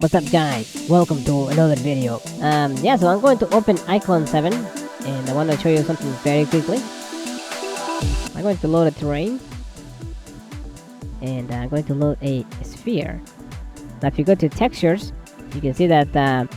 What's up guys, welcome to another video. So I'm going to open iClone 7 and I want to show you something very quickly. I'm going to load a terrain and I'm going to load a sphere. Now if you go to textures, you can see that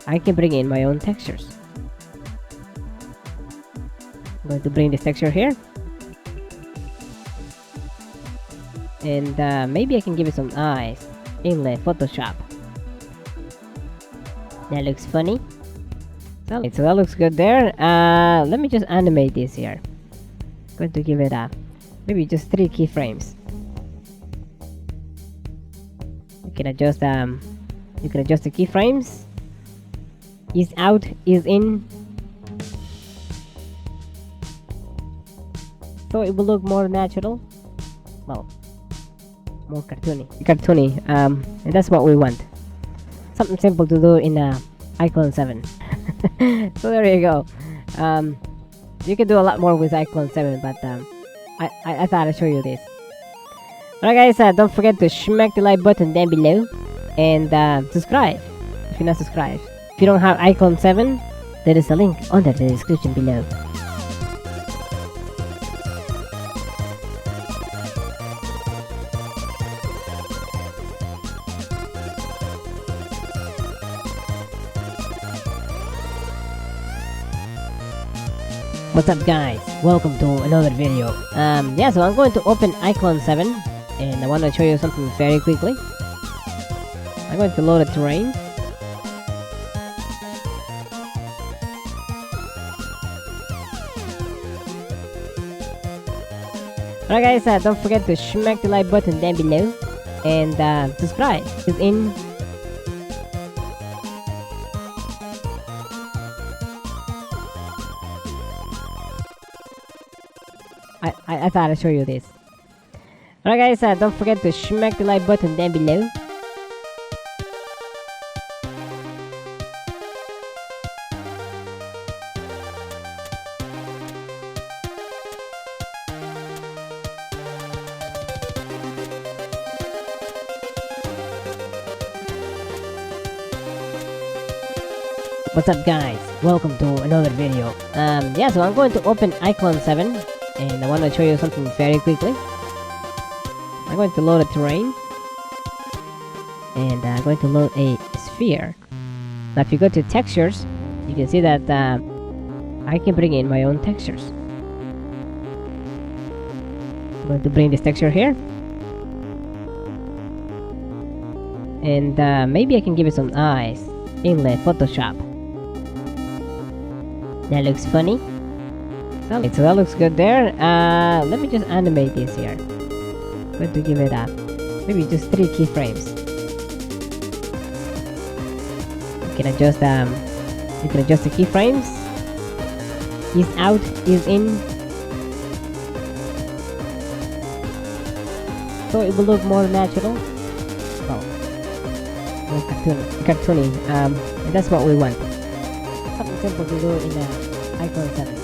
I can bring in my own textures. I'm going to bring this texture here and maybe I can give it some eyes in the Photoshop. That looks funny. So that looks good there. Let me just animate this here. I'm going to give it maybe just 3 keyframes. You can adjust the keyframes. Ease out, ease in. So it will look more natural. Well, more cartoony. And that's what we want. Something simple to do in iClone 7. So there you go. You can do a lot more with iClone 7, but I thought I'd show you this. Alright guys, don't forget to smack the like button down below and subscribe if you're not subscribed. If you don't have iClone 7, there is a link under the description below. What's up guys, welcome to another video. So I'm going to open iClone 7 and I want to show you something very quickly. I'm going to load a terrain Alright guys, don't forget to smack the like button down below and subscribe. It's in. I thought I'd show you this. Alright guys, don't forget to smack the like button down below. What's up guys, welcome to another video. So I'm going to open iClone 7 and I want to show you something very quickly. I'm going to load a terrain and I'm going to load a sphere. Now if you go to textures, you can see that I can bring in my own textures. I'm going to bring this texture here and maybe I can give it some eyes in the Photoshop. That looks funny. So that looks good there. Let me just animate this here. I'm going to give it maybe just 3 keyframes. You can adjust the keyframes. Ease out, ease in. So it will look more natural. Well, more cartoony. And that's what we want. Something simple to do in iClone 7.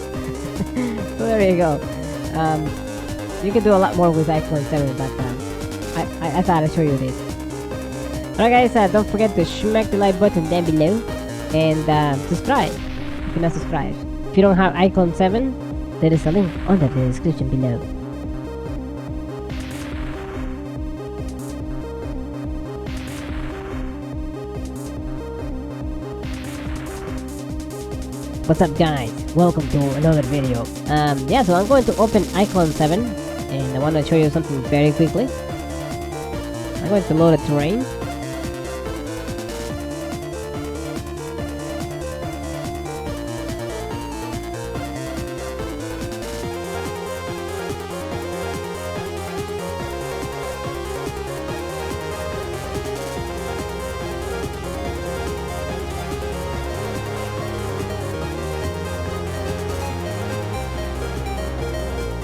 So there you go. You can do a lot more with iClone 7, but I thought I'd show you this. Alright guys, don't forget to smack the like button down below and subscribe if you're not subscribed. If you don't have iClone 7, there is a link under the description below. What's up guys, welcome to another video. So I'm going to open iClone 7 and I want to show you something very quickly. I'm going to load a terrain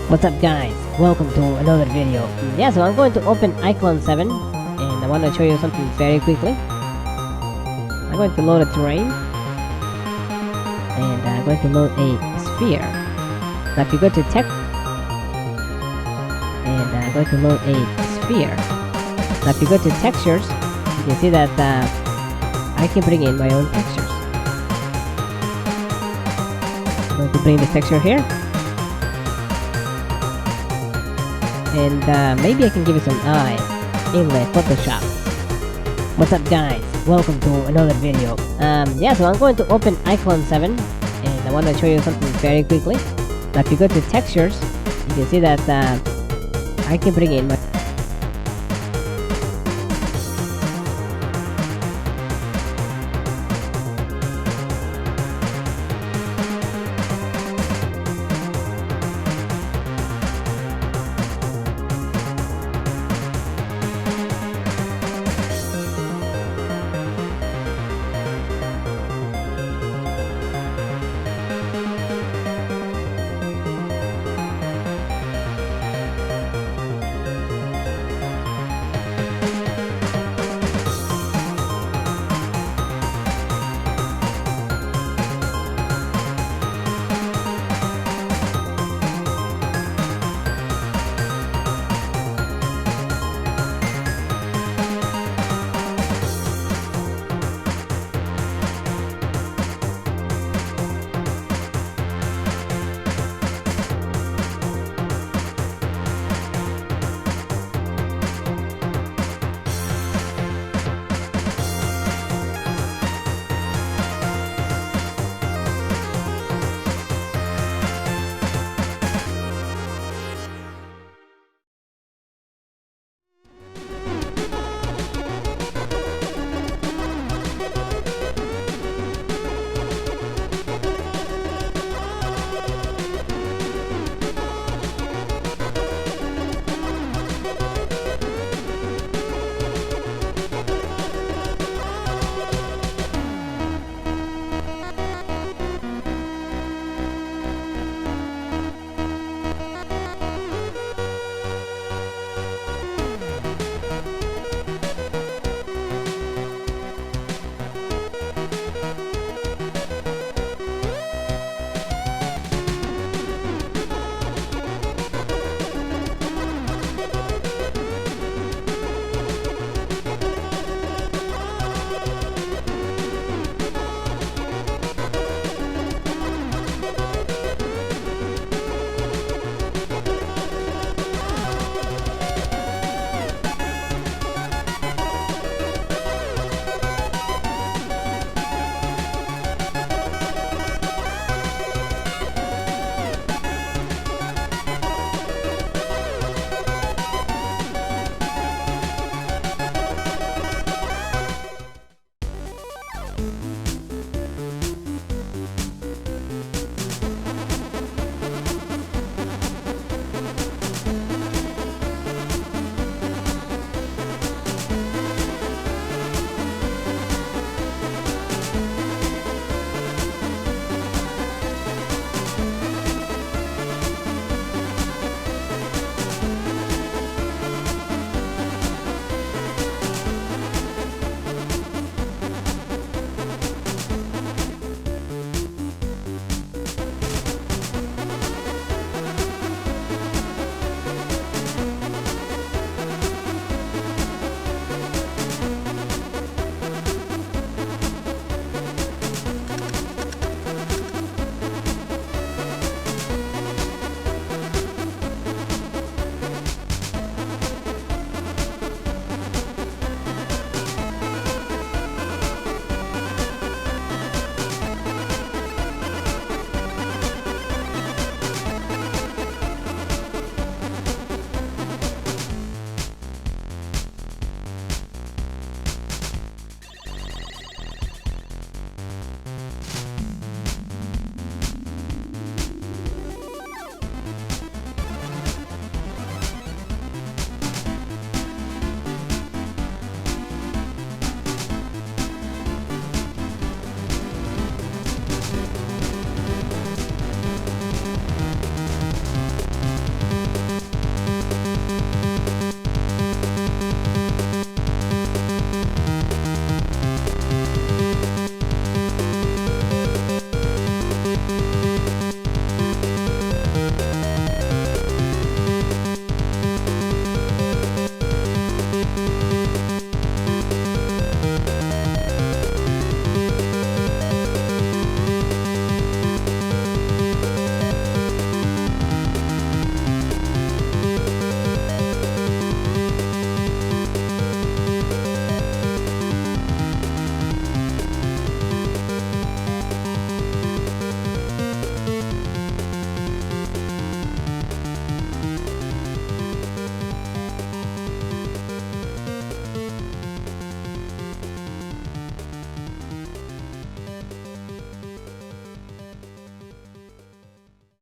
What's up guys, welcome to another video. So I'm going to open iClone 7 and I want to show you something very quickly. I'm going to load a terrain and I'm going to load a sphere. Now if you go to text and I'm going to load a sphere. Now if you go to textures, You can see that I can bring in my own textures. I'm going to bring this texture here, and maybe I can give it some eyes in my Photoshop. What's up, guys? Welcome to another video. Yeah, so I'm going to open iClone 7, and I want to show you something very quickly. Now, if you go to textures, you can see that I can bring in my